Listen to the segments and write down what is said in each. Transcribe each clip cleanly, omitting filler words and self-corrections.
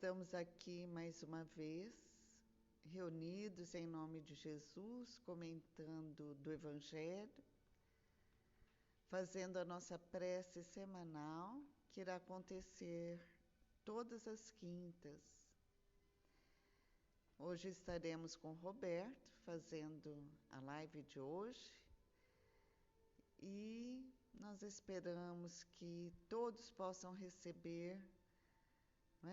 estamos aqui mais uma vez, reunidos em nome de Jesus, comentando do Evangelho, fazendo a nossa prece semanal, que irá acontecer todas as quintas. Hoje estaremos com o Roberto, fazendo a live de hoje, e nós esperamos que todos possam receber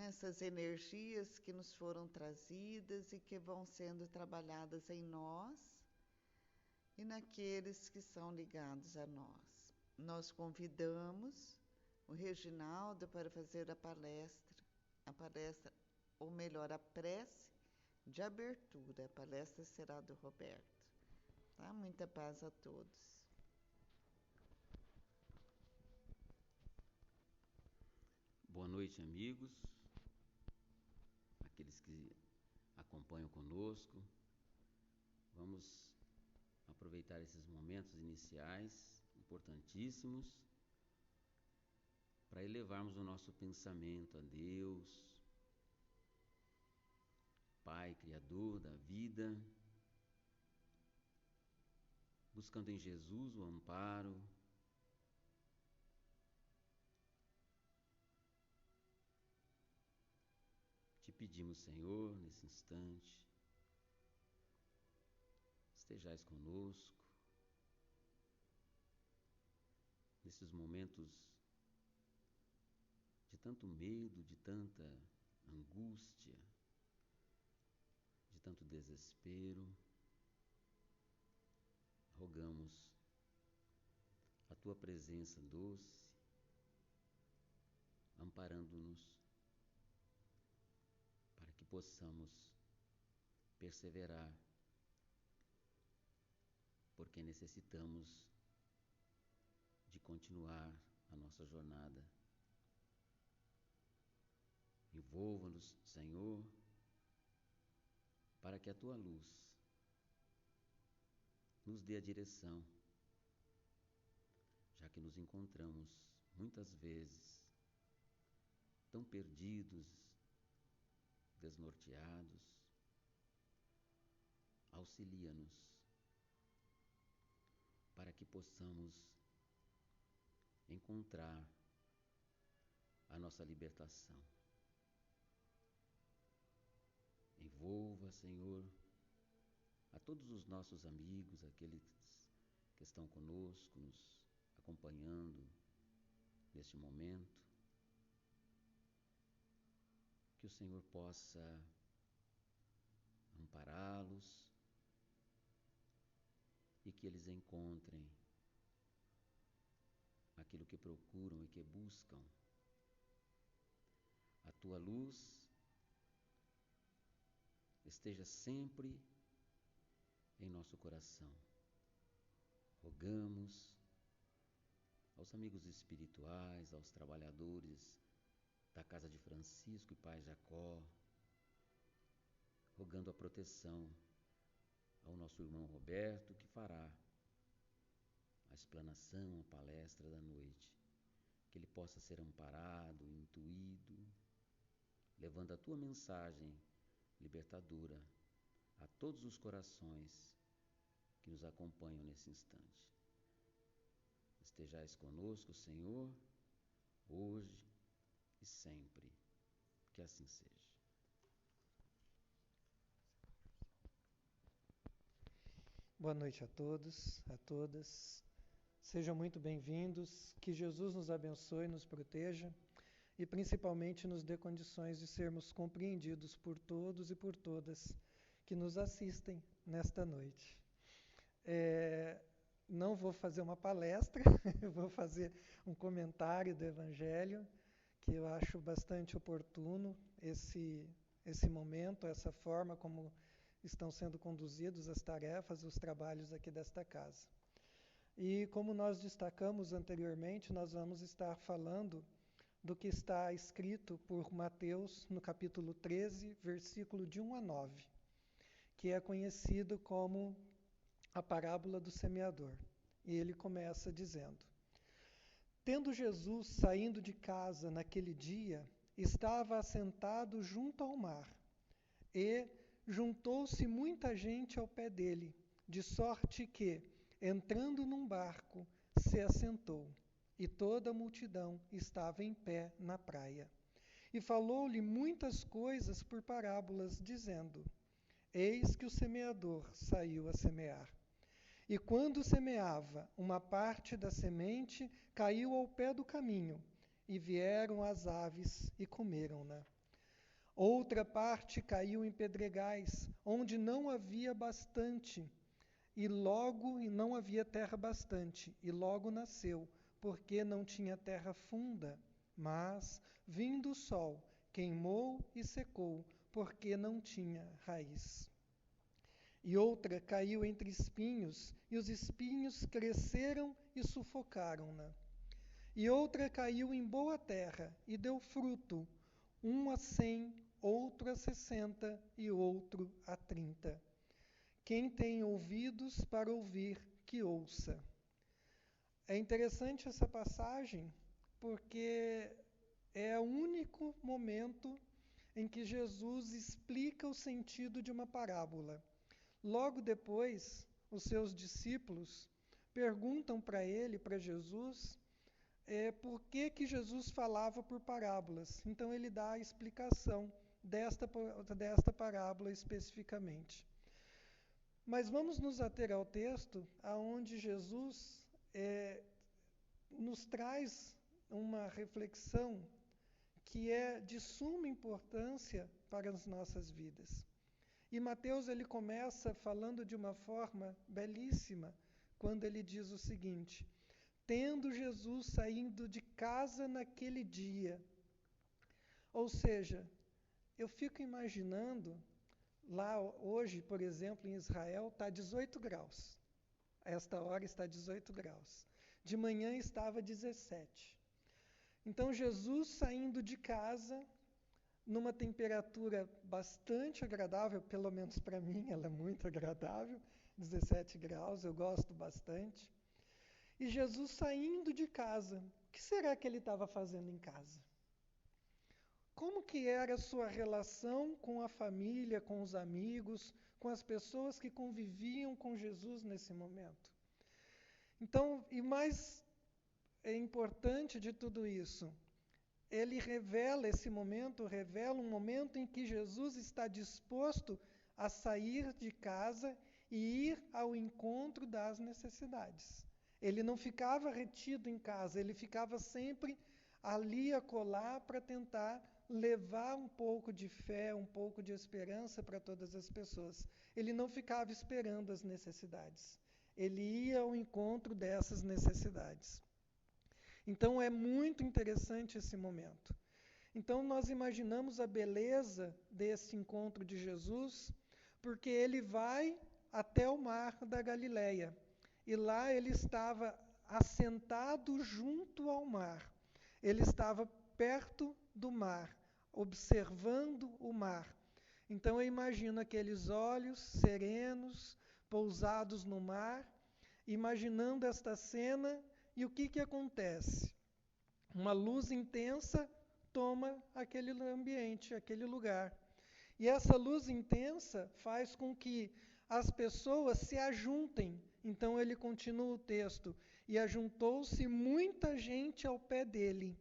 essas energias que nos foram trazidas e que vão sendo trabalhadas em nós e naqueles que são ligados a nós. Nós convidamos o Reginaldo para fazer a palestra, ou melhor, a prece de abertura. A palestra será do Roberto. Tá? Muita paz a todos. Boa noite, amigos, aqueles que acompanham conosco. Vamos aproveitar esses momentos iniciais, importantíssimos, para elevarmos o nosso pensamento a Deus, Pai, Criador da vida, buscando em Jesus o amparo, te pedimos, Senhor, nesse instante, estejais conosco, nesses momentos de tanto medo, de tanta angústia, de tanto desespero. Rogamos a Tua presença doce, amparando-nos, para que possamos perseverar, porque necessitamos de continuar a nossa jornada. Envolva-nos, Senhor, para que a Tua luz nos dê a direção, já que nos encontramos muitas vezes tão perdidos, desnorteados. Auxilia-nos para que possamos encontrar a nossa libertação. Envolva, Senhor, a todos os nossos amigos, aqueles que estão conosco, nos acompanhando neste momento, que o Senhor possa ampará-los e que eles encontrem aquilo que procuram e que buscam. A Tua luz esteja sempre em nosso coração. Rogamos aos amigos espirituais, aos trabalhadores da casa de Francisco e Pai Jacó, rogando a proteção ao nosso irmão Roberto, que fará a explanação, a palestra da noite, que ele possa ser amparado, intuído, levando a Tua mensagem libertadora a todos os corações que nos acompanham nesse instante. Estejais conosco, Senhor, hoje e sempre. Que assim seja. Boa noite a todos, a todas. Sejam muito bem-vindos. Que Jesus nos abençoe, nos proteja e principalmente nos dê condições de sermos compreendidos por todos e por todas que nos assistem nesta noite. Não vou fazer uma palestra, eu vou fazer um comentário do Evangelho, que eu acho bastante oportuno esse momento, essa forma como estão sendo conduzidos as tarefas, os trabalhos aqui desta casa. E como nós destacamos anteriormente, nós vamos estar falando do que está escrito por Mateus no capítulo 13, versículo de 1 a 9, que é conhecido como a parábola do semeador. E ele começa dizendo: Tendo Jesus saindo de casa naquele dia, estava assentado junto ao mar, e juntou-se muita gente ao pé dele, de sorte que, entrando num barco, se assentou, e toda a multidão estava em pé na praia. E falou-lhe muitas coisas por parábolas, dizendo: Eis que o semeador saiu a semear. E quando semeava, uma parte da semente caiu ao pé do caminho, e vieram as aves e comeram-na. Outra parte caiu em pedregais, onde não havia não havia terra bastante, e logo nasceu, porque não tinha terra funda. Mas, vindo o sol, queimou e secou, porque não tinha raiz. E outra caiu entre espinhos, e os espinhos cresceram e sufocaram-na. E outra caiu em boa terra, e deu fruto, um a 100, outro a 60 e outro a 30. Quem tem ouvidos para ouvir, que ouça. É interessante essa passagem, porque é o único momento em que Jesus explica o sentido de uma parábola. Logo depois, os seus discípulos perguntam para ele, para Jesus, por que Jesus falava por parábolas. Então ele dá a explicação desta parábola especificamente. Mas vamos nos ater ao texto, onde Jesus nos traz uma reflexão que é de suma importância para as nossas vidas. E Mateus ele começa falando de uma forma belíssima, quando ele diz o seguinte: tendo Jesus saindo de casa naquele dia. Ou seja, eu fico imaginando, lá hoje, por exemplo, em Israel, está 18 graus. A esta hora está 18 graus. De manhã estava 17. Então Jesus saindo de casa, numa temperatura bastante agradável, pelo menos para mim, ela é muito agradável, 17 graus, eu gosto bastante. E Jesus saindo de casa, o que será que ele estava fazendo em casa? Como que era a sua relação com a família, com os amigos, com as pessoas que conviviam com Jesus nesse momento? Então, e mais importante de tudo isso, revela um momento em que Jesus está disposto a sair de casa e ir ao encontro das necessidades. Ele não ficava retido em casa, ele ficava sempre ali acolá para tentar levar um pouco de fé, um pouco de esperança para todas as pessoas. Ele não ficava esperando as necessidades. Ele ia ao encontro dessas necessidades. Então é muito interessante esse momento. Então nós imaginamos a beleza desse encontro de Jesus, porque ele vai até o mar da Galileia. E lá ele estava assentado junto ao mar. Ele estava perto do mar, observando o mar. Então eu imagino aqueles olhos serenos, pousados no mar, imaginando esta cena. E o que acontece? Uma luz intensa toma aquele ambiente, aquele lugar. E essa luz intensa faz com que as pessoas se ajuntem. Então ele continua o texto: e ajuntou-se muita gente ao pé dele.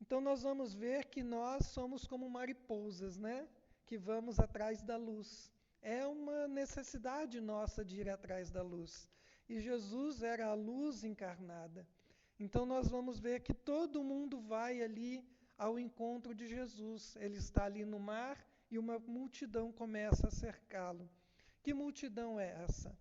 Então nós vamos ver que nós somos como mariposas, né? Que vamos atrás da luz. É uma necessidade nossa de ir atrás da luz. E Jesus era a luz encarnada. Então nós vamos ver que todo mundo vai ali ao encontro de Jesus. Ele está ali no mar e uma multidão começa a cercá-lo. Que multidão é essa?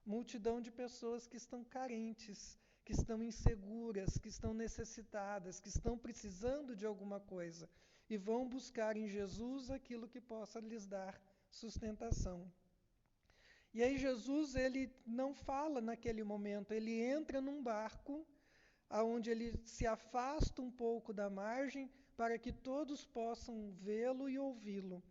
Multidão de pessoas que estão carentes, que estão inseguras, que estão necessitadas, que estão precisando de alguma coisa e vão buscar em Jesus aquilo que possa lhes dar sustentação. E aí Jesus, ele não fala naquele momento, ele entra num barco, onde ele se afasta um pouco da margem, para que todos possam vê-lo e ouvi-lo.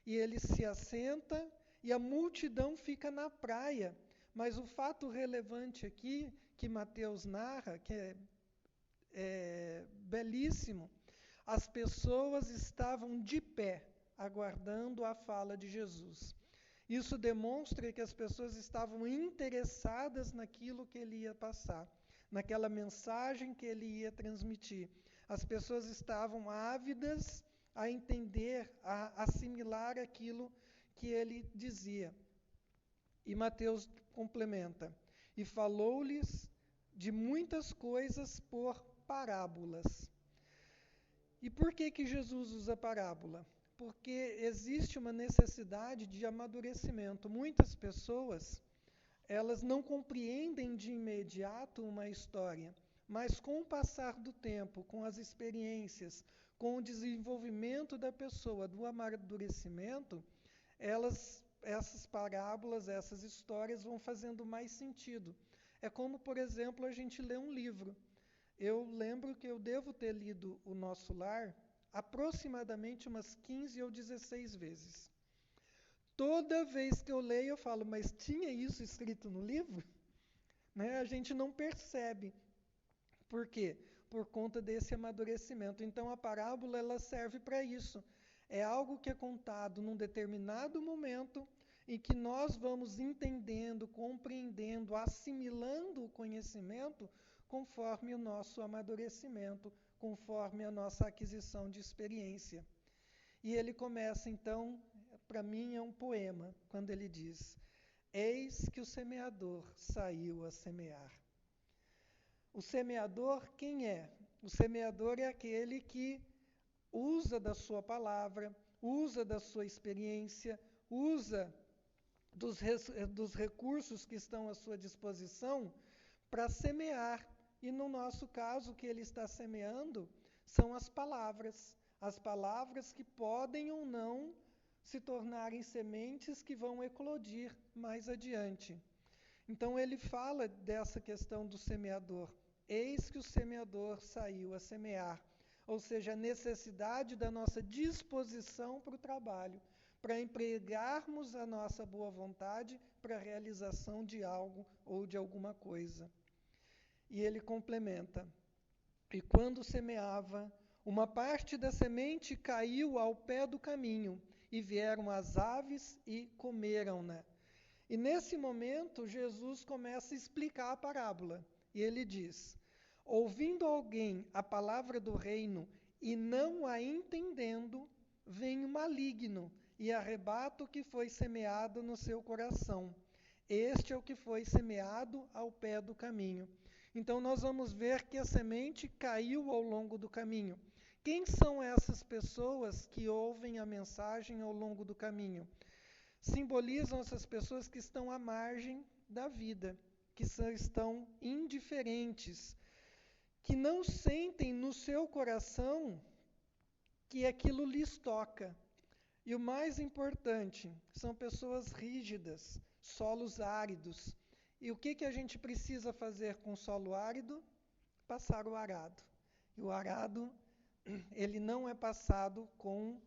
E ele se assenta, e a multidão fica na praia. Mas o fato relevante aqui, que Mateus narra, que é belíssimo, as pessoas estavam de pé, aguardando a fala de Jesus. Isso demonstra que as pessoas estavam interessadas naquilo que ele ia passar, naquela mensagem que ele ia transmitir. As pessoas estavam ávidas a entender, a assimilar aquilo que ele dizia. E Mateus complementa: e falou-lhes de muitas coisas por parábolas. E por que Jesus usa parábola? Porque existe uma necessidade de amadurecimento. Muitas pessoas, elas não compreendem de imediato uma história, mas com o passar do tempo, com as experiências, com o desenvolvimento da pessoa, do amadurecimento, essas parábolas, essas histórias vão fazendo mais sentido. É como, por exemplo, a gente lê um livro. Eu lembro que eu devo ter lido O Nosso Lar aproximadamente umas 15 ou 16 vezes. Toda vez que eu leio, eu falo, mas tinha isso escrito no livro? Né? A gente não percebe. Por quê? Por conta desse amadurecimento. Então, a parábola ela serve para isso. É algo que é contado num determinado momento em que nós vamos entendendo, compreendendo, assimilando o conhecimento conforme o nosso amadurecimento, conforme a nossa aquisição de experiência. E ele começa, então, para mim é um poema, quando ele diz: eis que o semeador saiu a semear. O semeador, quem é? O semeador é aquele que usa da sua palavra, usa da sua experiência, usa dos recursos que estão à sua disposição para semear. E no nosso caso, o que ele está semeando são as palavras que podem ou não se tornarem sementes que vão eclodir mais adiante. Então ele fala dessa questão do semeador. Eis que o semeador saiu a semear. Ou seja, a necessidade da nossa disposição para o trabalho, para empregarmos a nossa boa vontade para a realização de algo ou de alguma coisa. E ele complementa: e quando semeava, uma parte da semente caiu ao pé do caminho, e vieram as aves e comeram-na. E nesse momento, Jesus começa a explicar a parábola. E ele diz: ouvindo alguém a palavra do reino e não a entendendo, vem o maligno e arrebata o que foi semeado no seu coração. Este é o que foi semeado ao pé do caminho. Então nós vamos ver que a semente caiu ao longo do caminho. Quem são essas pessoas que ouvem a mensagem ao longo do caminho? Simbolizam essas pessoas que estão à margem da vida, que estão indiferentes, que não sentem no seu coração que aquilo lhes toca. E o mais importante, são pessoas rígidas, solos áridos. E o que a gente precisa fazer com solo árido? Passar o arado. E o arado, ele não é passado com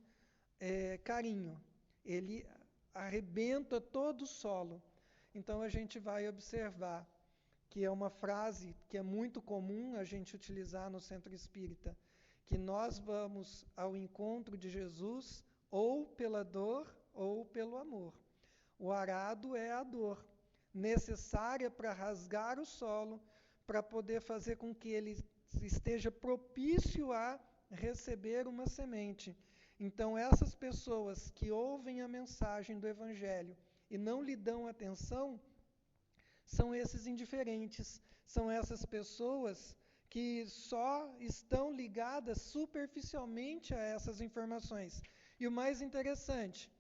carinho. Ele arrebenta todo o solo. Então a gente vai observar que é uma frase que é muito comum a gente utilizar no centro espírita, que nós vamos ao encontro de Jesus ou pela dor ou pelo amor. O arado é a dor, necessária para rasgar o solo, para poder fazer com que ele esteja propício a receber uma semente. Então, essas pessoas que ouvem a mensagem do Evangelho e não lhe dão atenção, são esses indiferentes, são essas pessoas que só estão ligadas superficialmente a essas informações. E o mais interessante,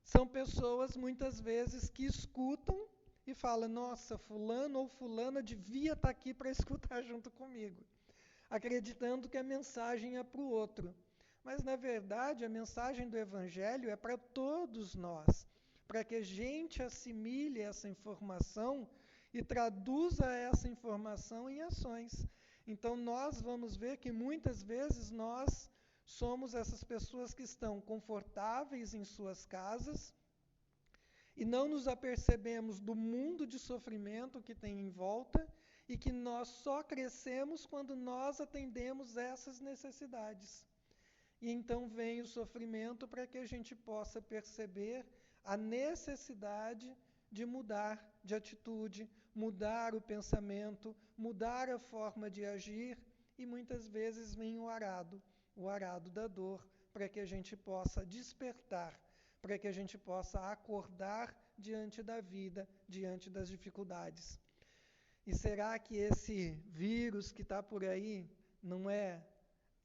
são pessoas muitas vezes que escutam e falam: nossa, fulano ou fulana devia estar aqui para escutar junto comigo, acreditando que a mensagem é para o outro. Mas, na verdade, a mensagem do Evangelho é para todos nós, para que a gente assimile essa informação e traduza essa informação em ações. Então, nós vamos ver que muitas vezes nós somos essas pessoas que estão confortáveis em suas casas e não nos apercebemos do mundo de sofrimento que tem em volta e que nós só crescemos quando nós atendemos essas necessidades. e então vem o sofrimento para que a gente possa perceber a necessidade de mudar de atitude, mudar o pensamento, mudar a forma de agir, e muitas vezes vem o arado da dor, para que a gente possa despertar, para que a gente possa acordar diante da vida, diante das dificuldades. E será que esse vírus que está por aí não é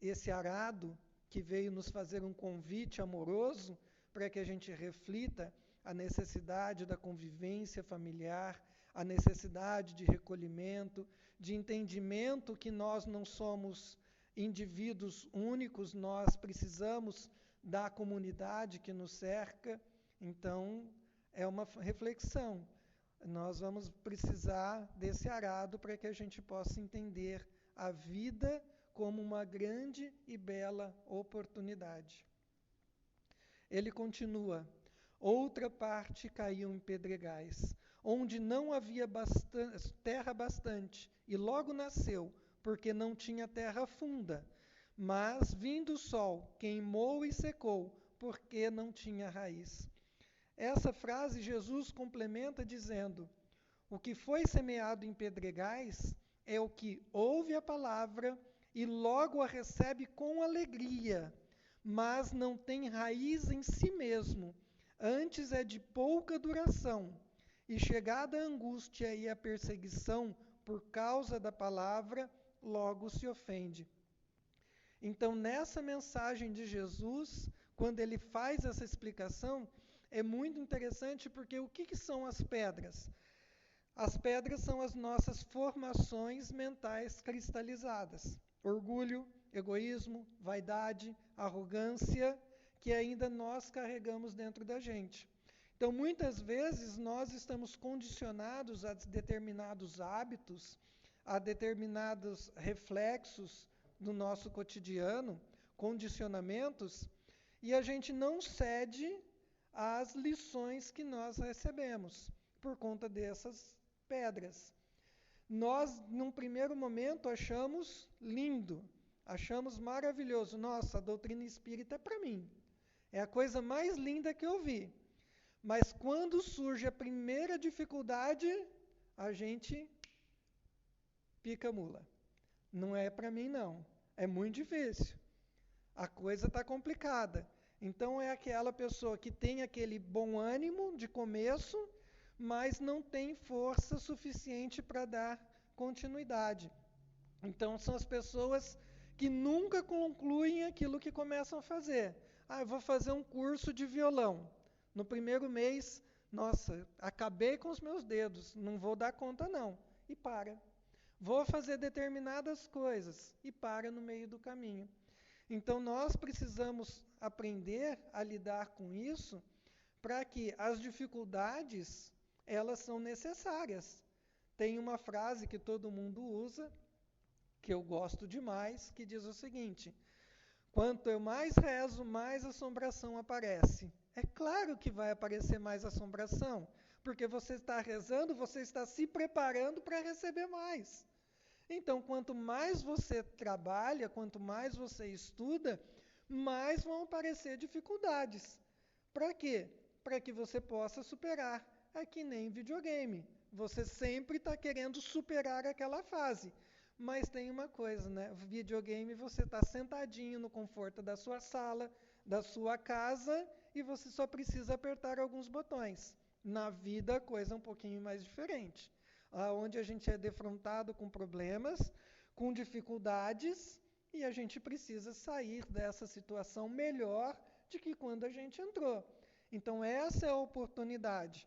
esse arado que veio nos fazer um convite amoroso para que a gente reflita a necessidade da convivência familiar, a necessidade de recolhimento, de entendimento que nós não somos indivíduos únicos, nós precisamos da comunidade que nos cerca? Então, é uma reflexão. Nós vamos precisar desse arado para que a gente possa entender a vida como uma grande e bela oportunidade. Ele continua: outra parte caiu em pedregais, onde não havia terra bastante, e logo nasceu, porque não tinha terra funda. Mas, vindo o sol, queimou e secou, porque não tinha raiz. Essa frase Jesus complementa dizendo: o que foi semeado em pedregais é o que ouve a palavra e logo a recebe com alegria, mas não tem raiz em si mesmo, antes é de pouca duração, e chegada a angústia e a perseguição por causa da palavra, logo se ofende. Então, nessa mensagem de Jesus, quando ele faz essa explicação, é muito interessante, porque o que são as pedras? As pedras são as nossas formações mentais cristalizadas. Orgulho, egoísmo, vaidade, arrogância, que ainda nós carregamos dentro da gente. Então, muitas vezes, nós estamos condicionados a determinados hábitos, a determinados reflexos do nosso cotidiano, condicionamentos, e a gente não cede às lições que nós recebemos por conta dessas pedras. Nós, num primeiro momento, achamos lindo, achamos maravilhoso. Nossa, a doutrina espírita é para mim. É a coisa mais linda que eu vi. Mas quando surge a primeira dificuldade, a gente pica a mula. Não é para mim, não. É muito difícil. A coisa está complicada. Então é aquela pessoa que tem aquele bom ânimo de começo, mas não tem força suficiente para dar continuidade. Então são as pessoas que nunca concluem aquilo que começam a fazer. Eu vou fazer um curso de violão. No primeiro mês, nossa, acabei com os meus dedos, não vou dar conta não. E para. Vou fazer determinadas coisas e para no meio do caminho. Então nós precisamos aprender a lidar com isso, para que as dificuldades, elas são necessárias. Tem uma frase que todo mundo usa, que eu gosto demais, que diz o seguinte: quanto eu mais rezo, mais assombração aparece. É claro que vai aparecer mais assombração, porque você está rezando, você está se preparando para receber mais. Então, quanto mais você trabalha, quanto mais você estuda, mais vão aparecer dificuldades. Para quê? Para que você possa superar. É que nem videogame. Você sempre está querendo superar aquela fase. Mas tem uma coisa, né? Videogame, você está sentadinho no conforto da sua sala, da sua casa, e você só precisa apertar alguns botões. Na vida, a coisa é um pouquinho mais diferente. Onde a gente é defrontado com problemas, com dificuldades, e a gente precisa sair dessa situação melhor do que quando a gente entrou. Então, essa é a oportunidade,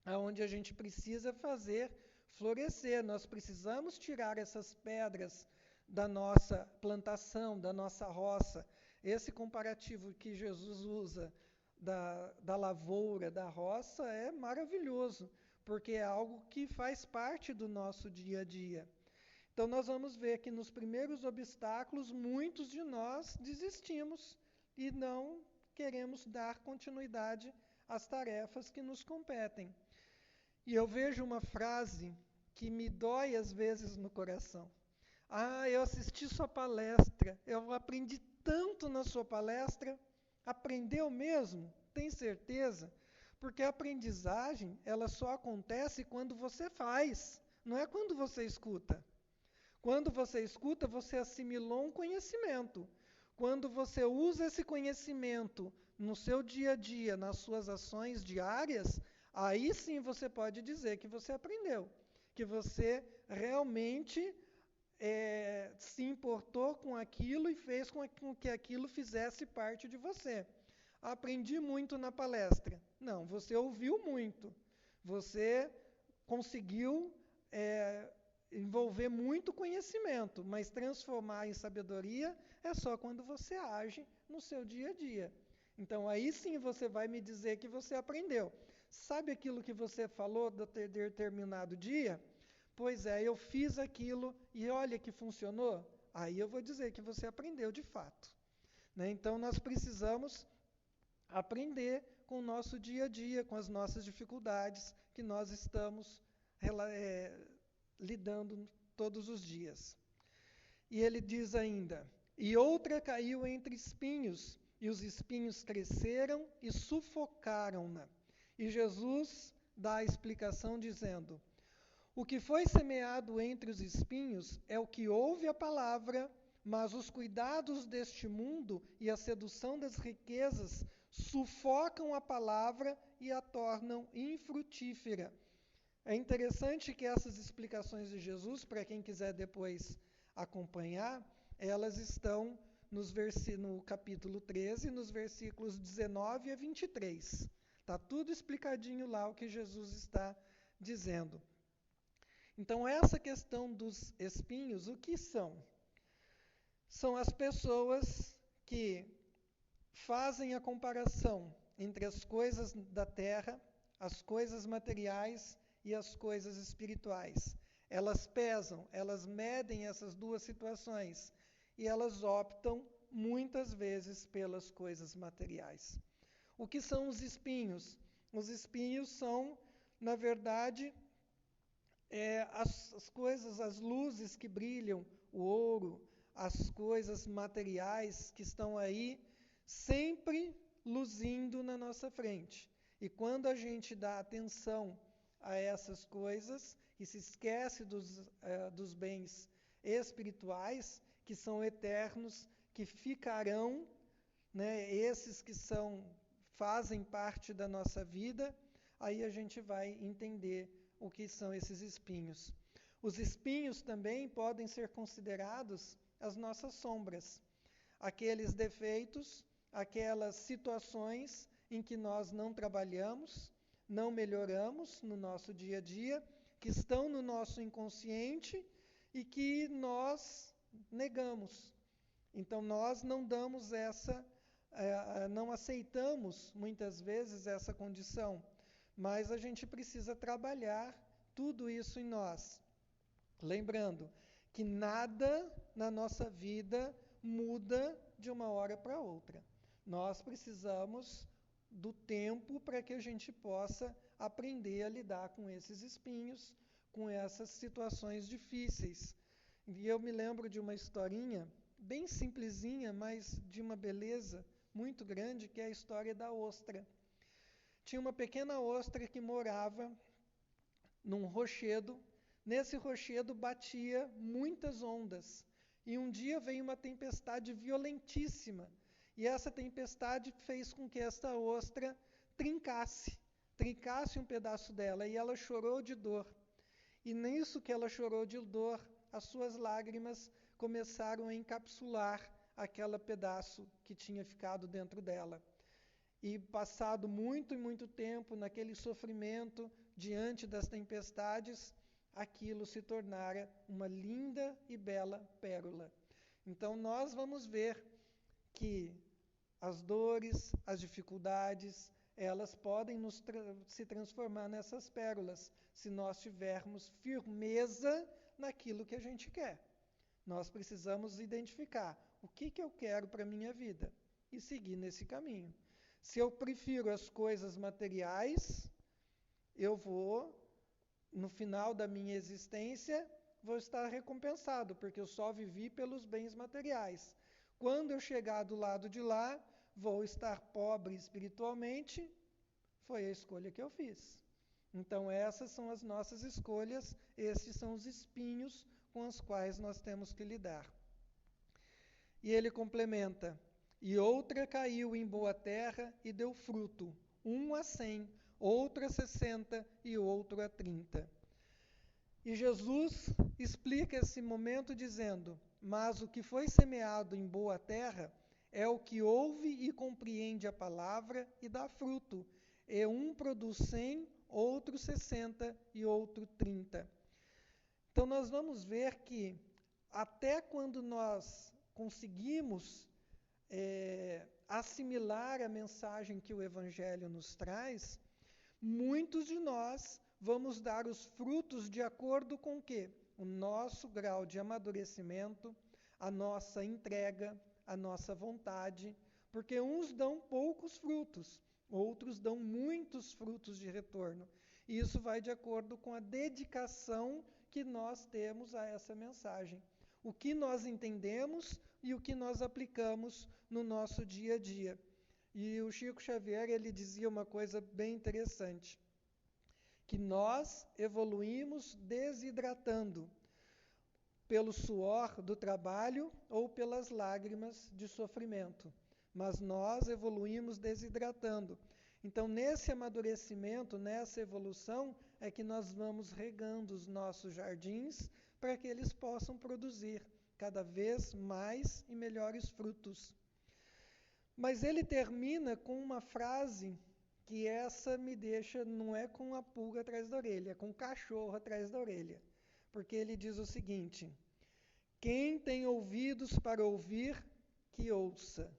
onde a gente precisa fazer florescer. Nós precisamos tirar essas pedras da nossa plantação, da nossa roça. Esse comparativo que Jesus usa da lavoura, da roça, é maravilhoso, porque é algo que faz parte do nosso dia a dia. Então nós vamos ver que nos primeiros obstáculos, muitos de nós desistimos e não queremos dar continuidade às tarefas que nos competem. E eu vejo uma frase que me dói às vezes no coração. Eu assisti sua palestra, eu aprendi tanto na sua palestra? Aprendeu mesmo? Tem certeza? Porque a aprendizagem, ela só acontece quando você faz, não é quando você escuta. Quando você escuta, você assimilou um conhecimento. Quando você usa esse conhecimento no seu dia a dia, nas suas ações diárias, aí sim você pode dizer que você aprendeu, que você realmente se importou com aquilo e fez com que aquilo fizesse parte de você. Aprendi muito na palestra. Não, você ouviu muito. Você conseguiu envolver muito conhecimento, mas transformar em sabedoria é só quando você age no seu dia a dia. Então, aí sim você vai me dizer que você aprendeu. Sabe aquilo que você falou do determinado dia? Pois é, eu fiz aquilo e olha que funcionou. Aí eu vou dizer que você aprendeu de fato. Né? Então, nós precisamos aprender com o nosso dia a dia, com as nossas dificuldades que nós estamos lidando todos os dias. E ele diz ainda: e outra caiu entre espinhos, e os espinhos cresceram e sufocaram-na. E Jesus dá a explicação dizendo: o que foi semeado entre os espinhos é o que ouve a palavra, mas os cuidados deste mundo e a sedução das riquezas sufocam a palavra e a tornam infrutífera. É interessante que essas explicações de Jesus, para quem quiser depois acompanhar, elas estão no capítulo 13, nos versículos 19 a 23. Está tudo explicadinho lá o que Jesus está dizendo. Então, essa questão dos espinhos, o que são? São as pessoas que fazem a comparação entre as coisas da terra, as coisas materiais e as coisas espirituais. Elas pesam, elas medem essas duas situações e elas optam muitas vezes pelas coisas materiais. O que são os espinhos? Os espinhos são, na verdade, as coisas, as luzes que brilham, o ouro, as coisas materiais que estão aí sempre luzindo na nossa frente. E quando a gente dá atenção a essas coisas e se esquece dos bens espirituais, que são eternos, que ficarão, né, esses que fazem parte da nossa vida, aí a gente vai entender o que são esses espinhos. Os espinhos também podem ser considerados as nossas sombras, aqueles defeitos, aquelas situações em que nós não trabalhamos, não melhoramos no nosso dia a dia, que estão no nosso inconsciente e que nós negamos. Então nós não damos não aceitamos muitas vezes essa condição, mas a gente precisa trabalhar tudo isso em nós. Lembrando que nada na nossa vida muda de uma hora para outra. Nós precisamos do tempo para que a gente possa aprender a lidar com esses espinhos, com essas situações difíceis. E eu me lembro de uma historinha, bem simplesinha, mas de uma beleza muito grande, que é a história da ostra. Tinha uma pequena ostra que morava num rochedo. Nesse rochedo batia muitas ondas. E um dia veio uma tempestade violentíssima. E essa tempestade fez com que esta ostra trincasse um pedaço dela. E ela chorou de dor. E nisso que ela chorou de dor, as suas lágrimas começaram a encapsular aquele pedaço que tinha ficado dentro dela. E passado muito e muito tempo naquele sofrimento, diante das tempestades, aquilo se tornara uma linda e bela pérola. Então nós vamos ver que as dores, as dificuldades, elas podem se transformar nessas pérolas, se nós tivermos firmeza naquilo que a gente quer. Nós precisamos identificar o que eu quero para a minha vida e seguir nesse caminho. Se eu prefiro as coisas materiais, eu vou, no final da minha existência, vou estar recompensado, porque eu só vivi pelos bens materiais. Quando eu chegar do lado de lá, vou estar pobre espiritualmente. Foi a escolha que eu fiz. Então, essas são as nossas escolhas, esses são os espinhos com os quais nós temos que lidar. E ele complementa: e outra caiu em boa terra e deu fruto, 100, outro a 60 e outro a 30. E Jesus explica esse momento dizendo: mas o que foi semeado em boa terra é o que ouve e compreende a palavra e dá fruto. E um produz 100, outro 60 e outro 30. Então nós vamos ver que até quando nós conseguimos assimilar a mensagem que o Evangelho nos traz, muitos de nós vamos dar os frutos de acordo com o quê? O nosso grau de amadurecimento, a nossa entrega, a nossa vontade, porque uns dão poucos frutos, outros dão muitos frutos de retorno. E isso vai de acordo com a dedicação que nós temos a essa mensagem. O que nós entendemos e o que nós aplicamos no nosso dia a dia. E o Chico Xavier, ele dizia uma coisa bem interessante, que nós evoluímos desidratando pelo suor do trabalho ou pelas lágrimas de sofrimento, mas nós evoluímos desidratando. Então, nesse amadurecimento, nessa evolução, é que nós vamos regando os nossos jardins para que eles possam produzir cada vez mais e melhores frutos. Mas ele termina com uma frase que essa me deixa, não é com a pulga atrás da orelha, é com o cachorro atrás da orelha. Porque ele diz o seguinte: quem tem ouvidos para ouvir, que ouça.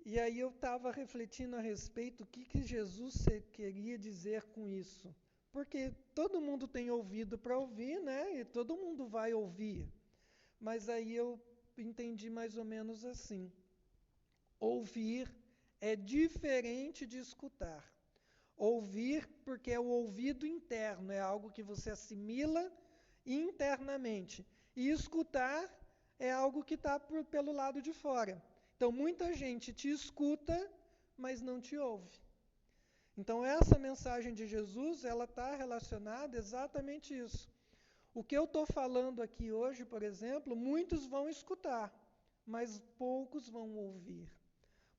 E aí eu estava refletindo a respeito do que Jesus queria dizer com isso. Porque todo mundo tem ouvido para ouvir, né? E todo mundo vai ouvir. Mas aí eu entendi mais ou menos assim. Ouvir é diferente de escutar. Ouvir, porque é o ouvido interno, é algo que você assimila internamente. E escutar é algo que está pelo lado de fora. Então, muita gente te escuta, mas não te ouve. Então, essa mensagem de Jesus, ela está relacionada exatamente a isso. O que eu estou falando aqui hoje, por exemplo, muitos vão escutar, mas poucos vão ouvir.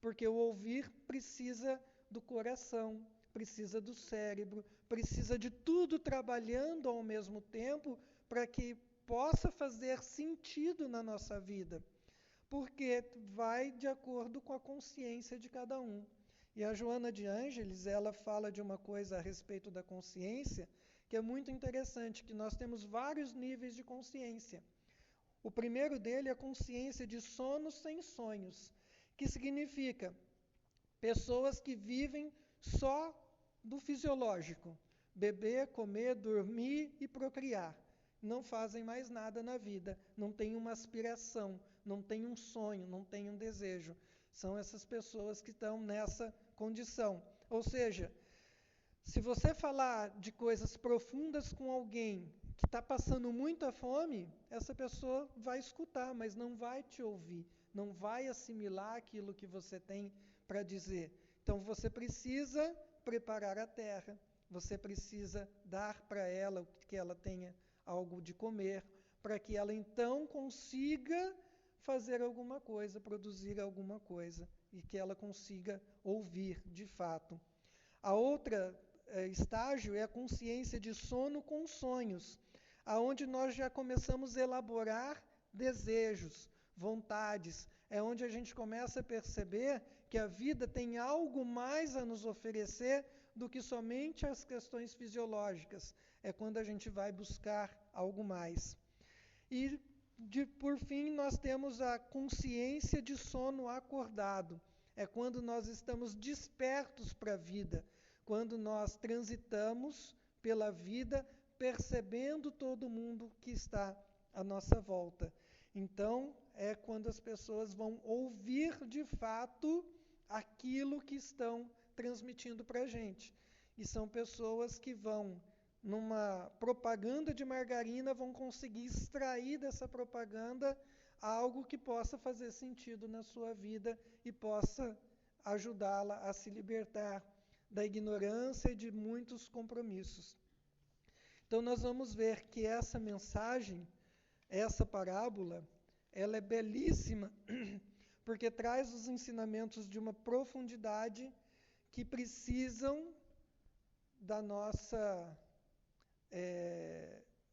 Porque o ouvir precisa do coração, precisa do cérebro, precisa de tudo trabalhando ao mesmo tempo para que possa fazer sentido na nossa vida. Porque vai de acordo com a consciência de cada um. E a Joana de Ângeles, ela fala de uma coisa a respeito da consciência, que é muito interessante, que nós temos vários níveis de consciência. O primeiro dele é a consciência de sono sem sonhos, que significa pessoas que vivem só do fisiológico, beber, comer, dormir e procriar. Não fazem mais nada na vida, não tem uma aspiração, não tem um sonho, não tem um desejo. São essas pessoas que estão nessa condição. Ou seja, se você falar de coisas profundas com alguém que está passando muita fome, essa pessoa vai escutar, mas não vai te ouvir, não vai assimilar aquilo que você tem para dizer. Então você precisa preparar a terra, você precisa dar para ela que ela tenha algo de comer, para que ela então consiga fazer alguma coisa, produzir alguma coisa, e que ela consiga ouvir de fato. A outra estágio é a consciência de sono com sonhos, aonde nós já começamos a elaborar desejos, vontades, é onde a gente começa a perceber que a vida tem algo mais a nos oferecer do que somente as questões fisiológicas. É quando a gente vai buscar algo mais. E, por fim, nós temos a consciência de sono acordado. É quando nós estamos despertos para a vida, quando nós transitamos pela vida percebendo todo mundo que está à nossa volta. Então, é quando as pessoas vão ouvir de fato aquilo que estão transmitindo para a gente. E são pessoas que vão, numa propaganda de margarina, vão conseguir extrair dessa propaganda algo que possa fazer sentido na sua vida e possa ajudá-la a se libertar da ignorância e de muitos compromissos. Então nós vamos ver que essa mensagem, essa parábola, ela é belíssima, porque traz os ensinamentos de uma profundidade que precisam da nossa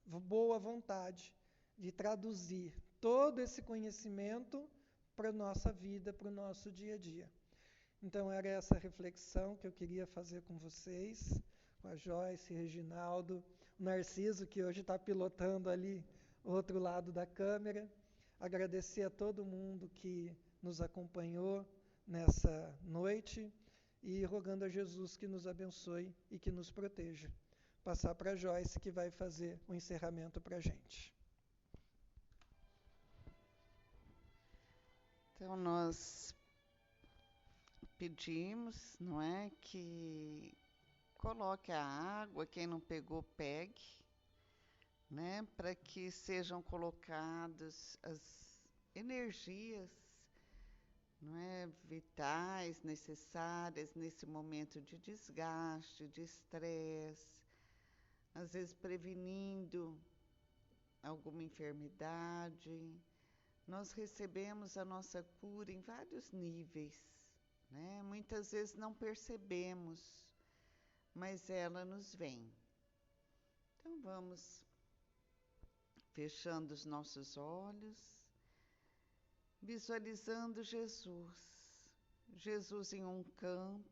boa vontade de traduzir todo esse conhecimento para a nossa vida, para o nosso dia a dia. Então era essa reflexão que eu queria fazer com vocês, com a Joyce, Reginaldo, o Narciso, que hoje está pilotando ali o outro lado da câmera. Agradecer a todo mundo que nos acompanhou nessa noite e rogando a Jesus que nos abençoe e que nos proteja. Passar para a Joyce, que vai fazer o encerramento para a gente. Então, nós pedimos, não é, que coloque a água, quem não pegou, pegue, né, para que sejam colocadas as energias, não é, vitais, necessárias nesse momento de desgaste, de estresse, às vezes prevenindo alguma enfermidade. Nós recebemos a nossa cura em vários níveis, né? Muitas vezes não percebemos, mas ela nos vem. Então vamos fechando os nossos olhos, visualizando Jesus em um campo.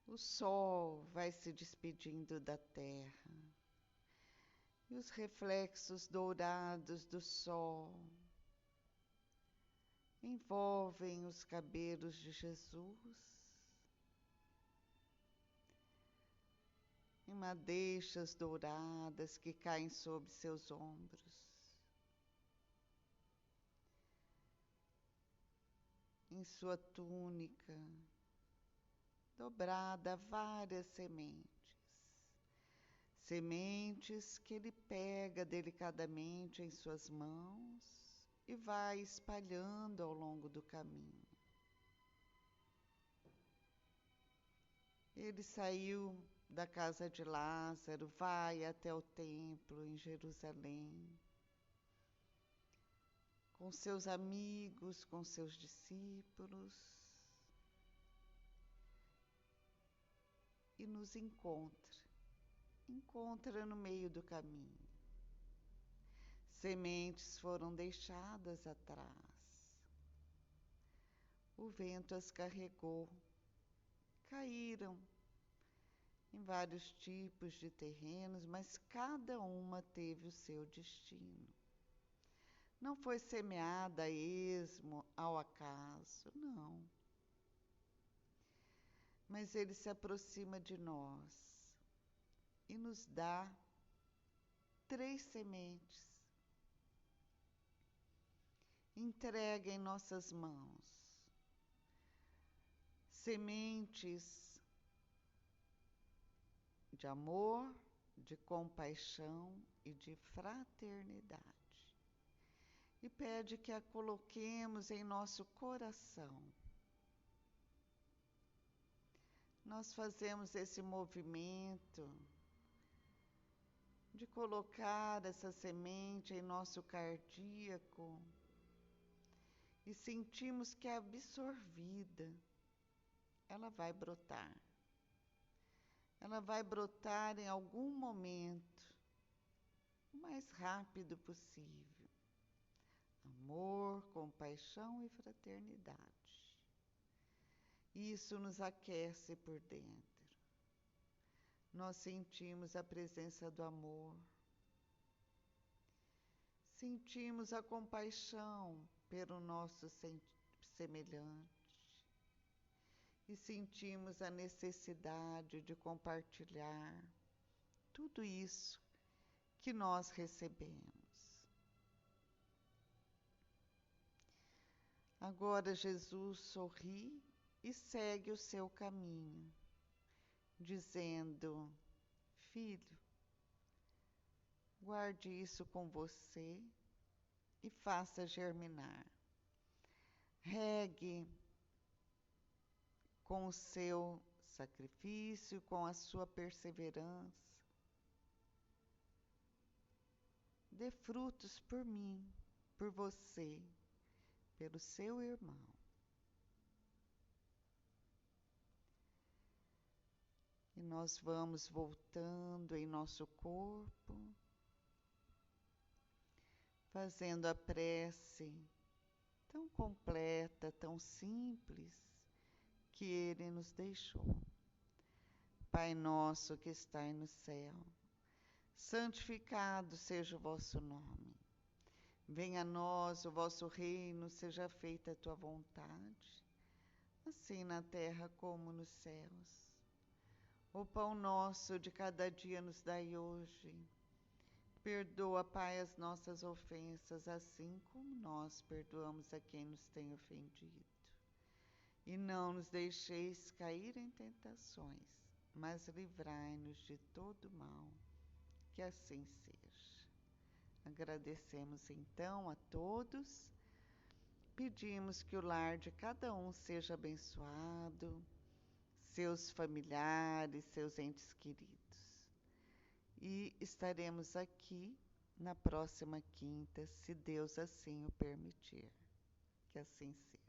O sol vai se despedindo da terra. E os reflexos dourados do sol envolvem os cabelos de Jesus em madeixas douradas que caem sobre seus ombros. Em sua túnica, dobrada várias sementes que ele pega delicadamente em suas mãos e vai espalhando ao longo do caminho. Ele saiu da casa de Lázaro, vai até o templo em Jerusalém, com seus amigos, com seus discípulos, e nos encontra no meio do caminho. Sementes foram deixadas atrás. O vento as carregou, caíram em vários tipos de terrenos, mas cada uma teve o seu destino. Não foi semeada a esmo, ao acaso, não. Mas ele se aproxima de nós e nos dá 3 sementes. Entrega em nossas mãos. Sementes de amor, de compaixão e de fraternidade. E pede que a coloquemos em nosso coração. Nós fazemos esse movimento de colocar essa semente em nosso cardíaco e sentimos que é absorvida, ela vai brotar. Ela vai brotar em algum momento, o mais rápido possível. Amor, compaixão e fraternidade. Isso nos aquece por dentro. Nós sentimos a presença do amor. Sentimos a compaixão pelo nosso semelhante. E sentimos a necessidade de compartilhar tudo isso que nós recebemos. Agora Jesus sorri e segue o seu caminho, dizendo: Filho, Guarde isso com você e faça germinar. Regue com o seu sacrifício, com a sua perseverança. Dê frutos por mim, por você, pelo seu irmão. E nós vamos voltando em nosso corpo, fazendo a prece tão completa, tão simples, que Ele nos deixou. Pai nosso que estais no céu, santificado seja o vosso nome. Venha a nós o vosso reino, seja feita a tua vontade, assim na terra como nos céus. O pão nosso de cada dia nos dai hoje. Perdoa, Pai, as nossas ofensas, assim como nós perdoamos a quem nos tem ofendido. E não nos deixeis cair em tentações, mas livrai-nos de todo mal, que assim seja. Agradecemos então a todos, pedimos que o lar de cada um seja abençoado, seus familiares, seus entes queridos. E estaremos aqui na próxima quinta, se Deus assim o permitir. Que assim seja.